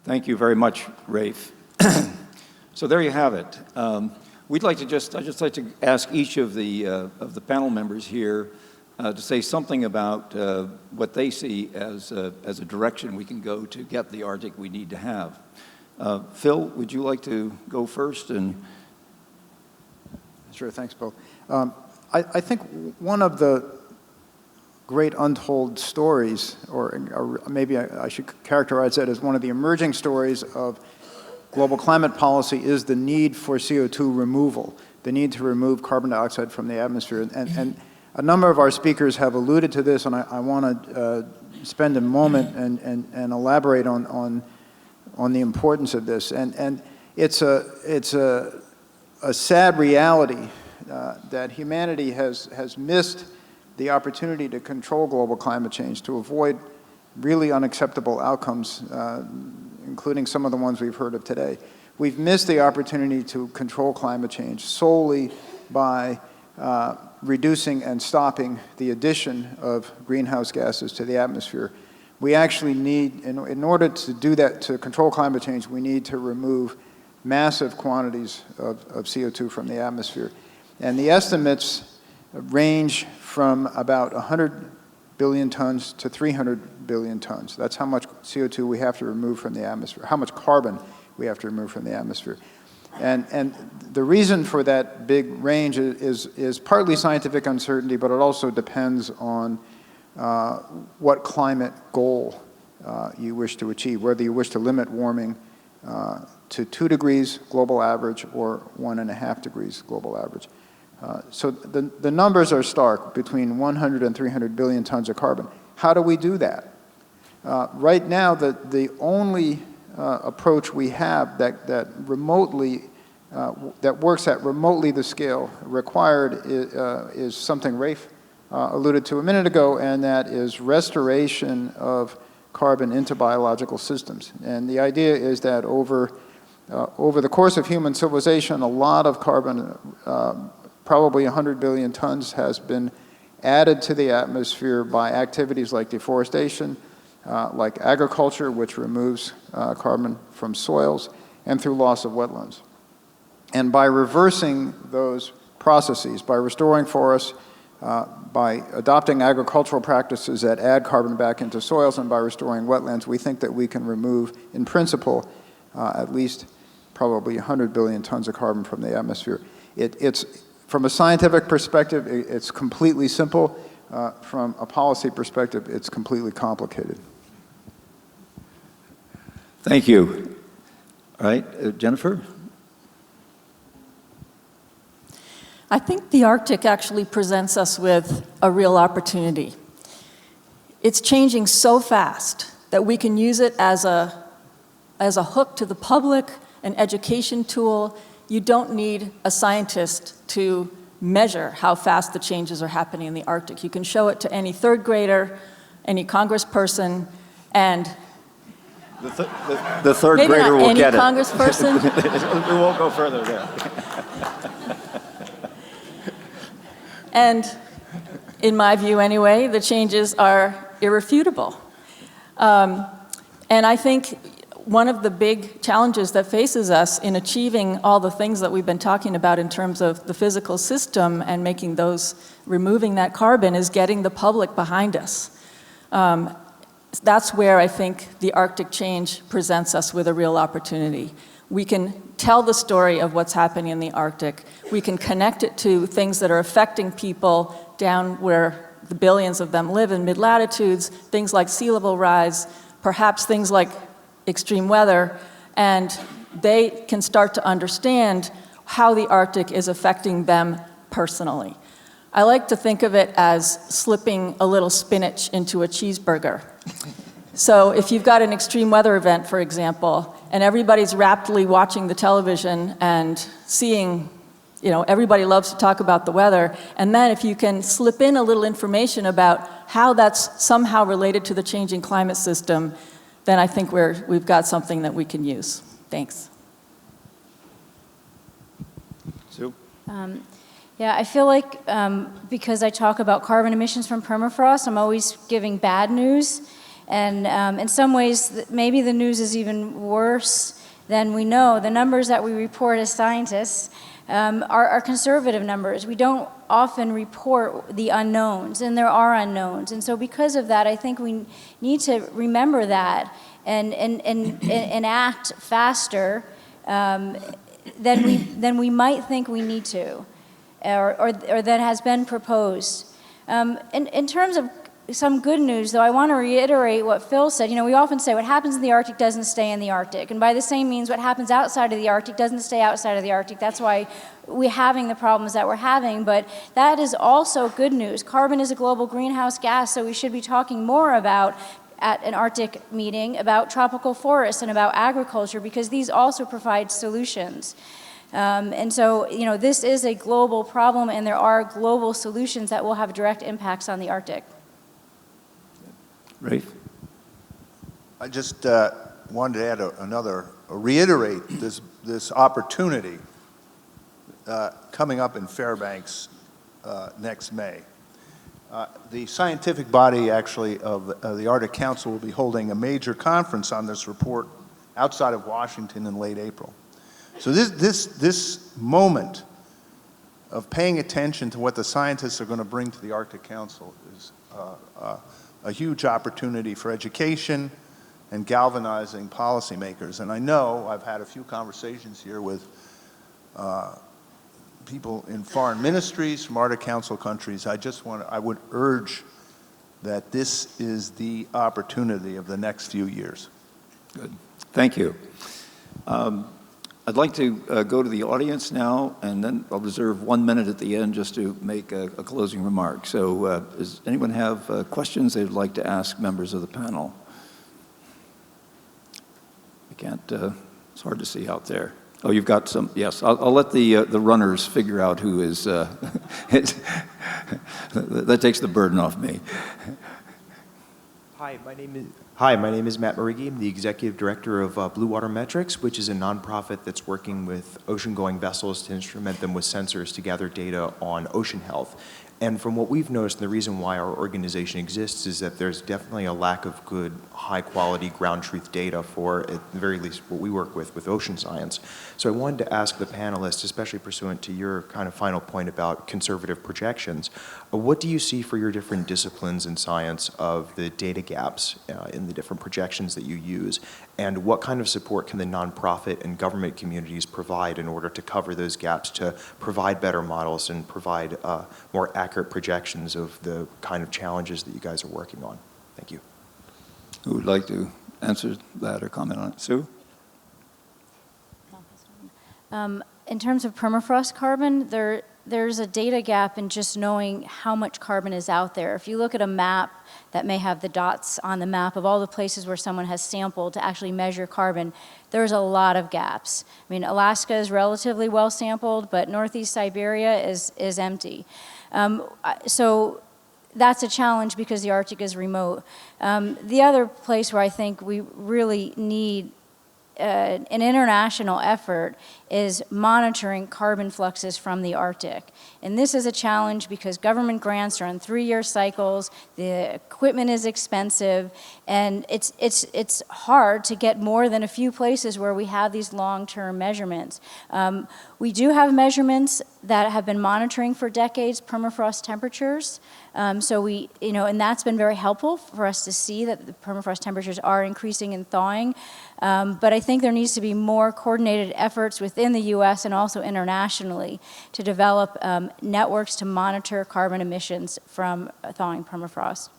Thank you very much, Rafe. So there you have it. I'd just like to ask each of the panel members here to say something about what they see as a direction we can go to get the Arctic we need to have. Phil, would you like to go first? Sure, thanks, Bill. I think one of the great untold stories, or maybe I should characterize that as one of the emerging stories of global climate policy, is the need for CO2 removal, the need to remove carbon dioxide from the atmosphere. And a number of our speakers have alluded to this, and I want to spend a moment and elaborate on the importance of this. And it's a sad reality that humanity has missed the opportunity to control global climate change, to avoid really unacceptable outcomes, including some of the ones we've heard of today. We've missed the opportunity to control climate change solely by reducing and stopping the addition of greenhouse gases to the atmosphere. We actually need, in order to do that, to control climate change, we need to remove massive quantities of CO2 from the atmosphere. And the estimates range from about 100 billion tons to 300 billion tons. That's how much CO2 we have to remove from the atmosphere, how much carbon we have to remove from the atmosphere. And the reason for that big range is partly scientific uncertainty, but it also depends on what climate goal you wish to achieve, whether you wish to limit warming to 2 degrees global average or 1.5 degrees global average. So the numbers are stark, between 100 and 300 billion tons of carbon. How do we do that? Right now, the only approach we have that works at remotely the scale required is something Rafe alluded to a minute ago, and that is restoration of carbon into biological systems. And the idea is that over the course of human civilization, a lot of carbon, probably 100 billion tons, has been added to the atmosphere by activities like deforestation, like agriculture, which removes carbon from soils, and through loss of wetlands. And by reversing those processes, by restoring forests, by adopting agricultural practices that add carbon back into soils, and by restoring wetlands, we think that we can remove, in principle, at least probably 100 billion tons of carbon from the atmosphere. It's from a scientific perspective, it's completely simple. From a policy perspective, it's completely complicated. Thank you. All right, Jennifer? I think the Arctic actually presents us with a real opportunity. It's changing so fast that we can use it as a hook to the public, an education tool. You don't need a scientist to measure how fast the changes are happening in the Arctic. You can show it to any third grader, any congressperson, and the third maybe grader not will any get it. congressperson. We won't go further there. And in my view anyway, the changes are irrefutable. And I think one of the big challenges that faces us in achieving all the things that we've been talking about in terms of the physical system and removing that carbon, is getting the public behind us. That's where I think the Arctic change presents us with a real opportunity. We can tell the story of what's happening in the Arctic. We can connect it to things that are affecting people down where the billions of them live in mid-latitudes, things like sea level rise, perhaps things like extreme weather, and they can start to understand how the Arctic is affecting them personally. I like to think of it as slipping a little spinach into a cheeseburger. So if you've got an extreme weather event, for example, and everybody's raptly watching the television and seeing, everybody loves to talk about the weather, and then if you can slip in a little information about how that's somehow related to the changing climate system, then I think we've got something that we can use. Thanks. Sue? Yeah, I feel like because I talk about carbon emissions from permafrost, I'm always giving bad news. And in some ways, maybe the news is even worse than we know. The numbers that we report as scientists are conservative numbers. We don't often report the unknowns, and there are unknowns. And so because of that, I think we need to remember that and act faster than we might think we need to, or that has been proposed. In terms of some good news, though, I want to reiterate what Phil said. You know, we often say what happens in the Arctic doesn't stay in the Arctic, and by the same means, what happens outside of the Arctic doesn't stay outside of the Arctic. That's why we're having the problems that we're having, but that is also good news. Carbon is a global greenhouse gas, so we should be talking more about at an Arctic meeting about tropical forests and about agriculture, because these also provide solutions. And so, you know, this is a global problem, and there are global solutions that will have direct impacts on the Arctic. Rafe? I just wanted to add reiterate this opportunity coming up in Fairbanks next May. The scientific body, actually, of the Arctic Council will be holding a major conference on this report outside of Washington in late April. So this moment of paying attention to what the scientists are going to bring to the Arctic Council is a huge opportunity for education and galvanizing policymakers. And I know I've had a few conversations here with people in foreign ministries from Arctic Council countries. I would urge that this is the opportunity of the next few years. Good. Thank you. I'd like to go to the audience now, and then I'll reserve 1 minute at the end just to make a closing remark. So does anyone have questions they'd like to ask members of the panel? I can't, it's hard to see out there. Oh, you've got some, yes. I'll let the runners figure out who is, that takes the burden off me. Hi, my name is Matt Marigi. I'm the executive director of Bluewater Metrics, which is a nonprofit that's working with ocean-going vessels to instrument them with sensors to gather data on ocean health. And from what we've noticed, and the reason why our organization exists is that there's definitely a lack of good, high-quality ground truth data for, at the very least, what we work with ocean science. So I wanted to ask the panelists, especially pursuant to your kind of final point about conservative projections, what do you see for your different disciplines in science of the data gaps in the different projections that you use? And what kind of support can the nonprofit and government communities provide in order to cover those gaps, to provide better models and provide more accurate projections of the kind of challenges that you guys are working on? Thank you. Who would like to answer that or comment on it? Sue? In terms of permafrost carbon, there's a data gap in just knowing how much carbon is out there. If you look at a map that may have the dots on the map of all the places where someone has sampled to actually measure carbon, there's a lot of gaps. I mean, Alaska is relatively well sampled, but Northeast Siberia is empty. So that's a challenge because the Arctic is remote. The other place where I think we really need an international effort is monitoring carbon fluxes from the Arctic. And this is a challenge because government grants are on 3-year cycles, the equipment is expensive, and it's hard to get more than a few places where we have these long-term measurements. We do have measurements that have been monitoring for decades permafrost temperatures. So we, and that's been very helpful for us to see that the permafrost temperatures are increasing and thawing. But I think there needs to be more coordinated efforts within the U.S. and also internationally to develop networks to monitor carbon emissions from thawing permafrost.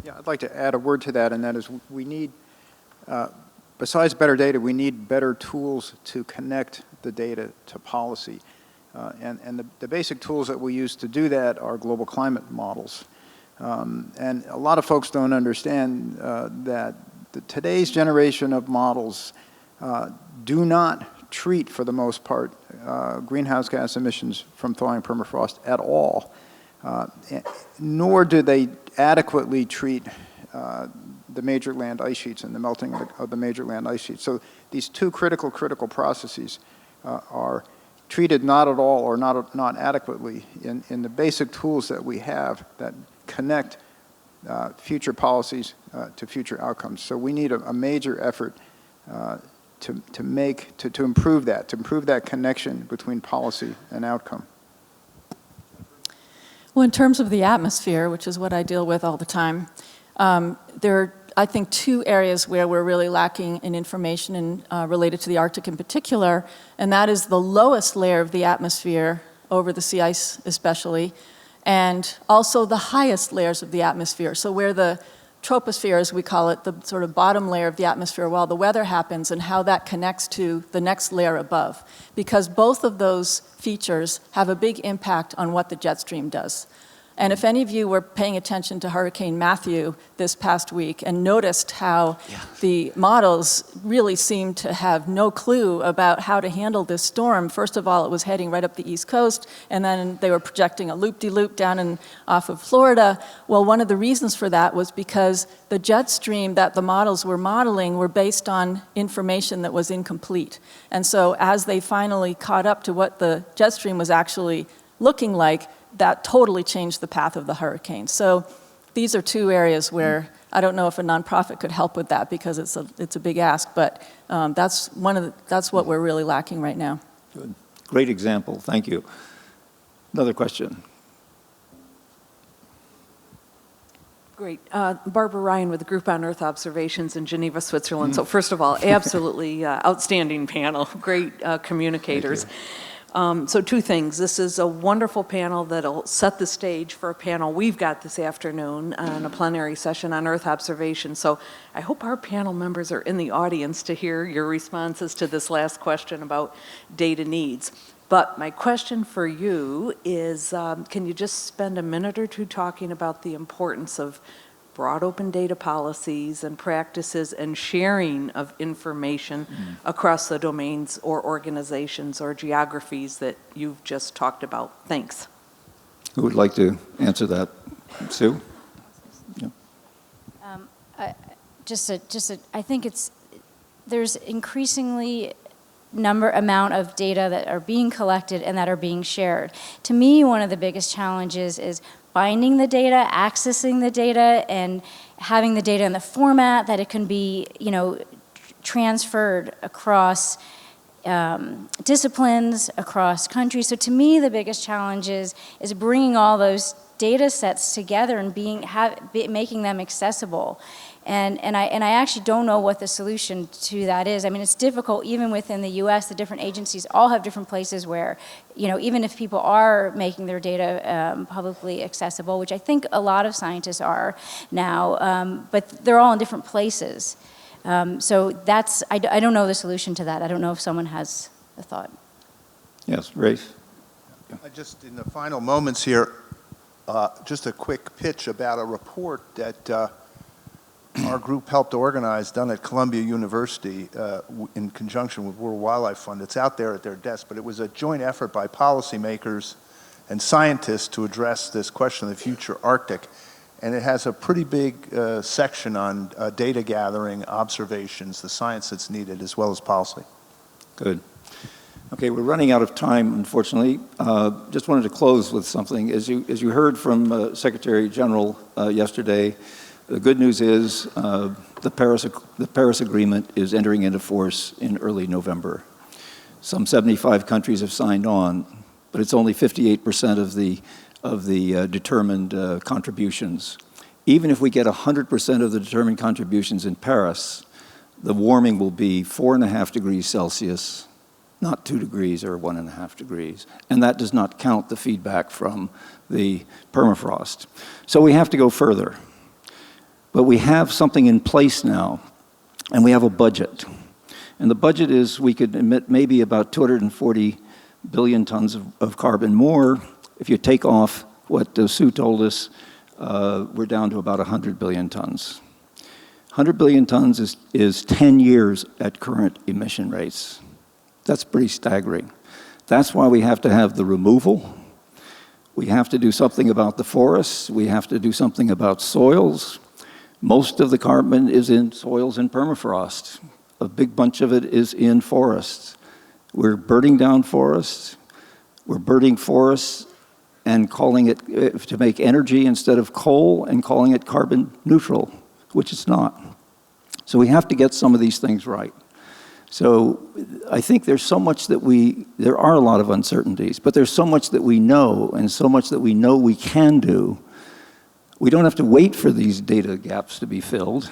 Yeah, I'd like to add a word to that, and that is we need, besides better data, we need better tools to connect the data to policy. And the basic tools that we use to do that are global climate models. And a lot of folks don't understand that today's generation of models do not treat, for the most part, greenhouse gas emissions from thawing permafrost at all, nor do they adequately treat the major land ice sheets and the melting of the major land ice sheets. So these two critical processes are treated not at all or not adequately in the basic tools that we have that connect future policies to future outcomes. So we need a major effort to improve that connection between policy and outcome. Well, in terms of the atmosphere, which is what I deal with all the time, there are, I think, two areas where we're really lacking in information and related to the Arctic in particular, and that is the lowest layer of the atmosphere over the sea ice especially, and also the highest layers of the atmosphere. So where the troposphere, as we call it, the sort of bottom layer of the atmosphere while the weather happens, and how that connects to the next layer above. Because both of those features have a big impact on what the jet stream does. And if any of you were paying attention to Hurricane Matthew this past week and noticed how the models really seemed to have no clue about how to handle this storm. First of all, it was heading right up the East Coast, and then they were projecting a loop-de-loop down off of Florida. Well, one of the reasons for that was because the jet stream that the models were modeling were based on information that was incomplete. And so as they finally caught up to what the jet stream was actually looking like, that totally changed the path of the hurricane. So these are two areas where I don't know if a nonprofit could help with that because it's a big ask, but that's what we're really lacking right now. Good. Great example. Thank you. Another question. Great. Barbara Ryan with the Group on Earth Observations in Geneva, Switzerland. So first of all, absolutely outstanding panel, great communicators. So two things. This is a wonderful panel that'll set the stage for a panel we've got this afternoon on a plenary session on Earth observation. So I hope our panel members are in the audience to hear your responses to this last question about data needs. But my question for you is, can you just spend a minute or two talking about the importance of broad open data policies and practices and sharing of information across the domains or organizations or geographies that you've just talked about? Thanks. Who would like to answer that? Sue? Yeah. I think there's increasingly amount of data that are being collected and that are being shared. To me, one of the biggest challenges is finding the data, accessing the data, and having the data in the format that it can be, transferred across disciplines, across countries. So to me, the biggest challenge is bringing all those data sets together and making them accessible. And I actually don't know what the solution to that is. I mean, it's difficult even within the U.S. The different agencies all have different places where, even if people are making their data publicly accessible, which I think a lot of scientists are now, but they're all in different places. So I don't know the solution to that. I don't know if someone has a thought. Yes, Rafe? Just in the final moments here, just a quick pitch about a report that our group helped organize, done at Columbia University in conjunction with World Wildlife Fund. It's out there at their desk, but it was a joint effort by policymakers and scientists to address this question of the future Arctic. And it has a pretty big section on data gathering, observations, the science that's needed, as well as policy. Good. Okay, we're running out of time, unfortunately. Just wanted to close with something. As you heard from Secretary General yesterday, the good news is the Paris Agreement is entering into force in early November. Some 75 countries have signed on, but it's only 58% of the determined contributions. Even if we get 100% of the determined contributions in Paris, the warming will be 4.5 degrees Celsius, not 2 degrees or 1.5 degrees. And that does not count the feedback from the permafrost. So we have to go further. But we have something in place now, and we have a budget. And the budget is we could emit maybe about 240 billion tons of carbon more. If you take off what Sue told us, we're down to about 100 billion tons. 100 billion tons is 10 years at current emission rates. That's pretty staggering. That's why we have to have the removal. We have to do something about the forests. We have to do something about soils. Most of the carbon is in soils and permafrost. A big bunch of it is in forests. We're burning down forests. We're burning forests and calling it, to make energy instead of coal, and calling it carbon neutral, which it's not. So we have to get some of these things right. So I think there's so much that there are a lot of uncertainties, but there's so much that we know, and so much that we know we can do. We don't have to wait for these data gaps to be filled.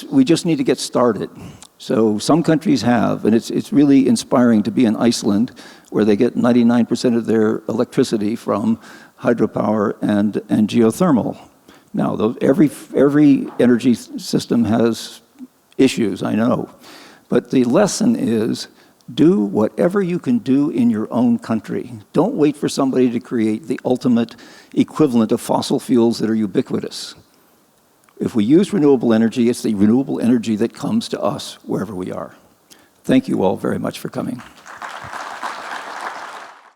We just need to get started. So some countries have, and it's really inspiring to be in Iceland, where they get 99% of their electricity from hydropower and geothermal. Now, every energy system has issues, I know. But the lesson is, do whatever you can do in your own country. Don't wait for somebody to create the ultimate equivalent of fossil fuels that are ubiquitous. If we use renewable energy, it's the renewable energy that comes to us wherever we are. Thank you all very much for coming.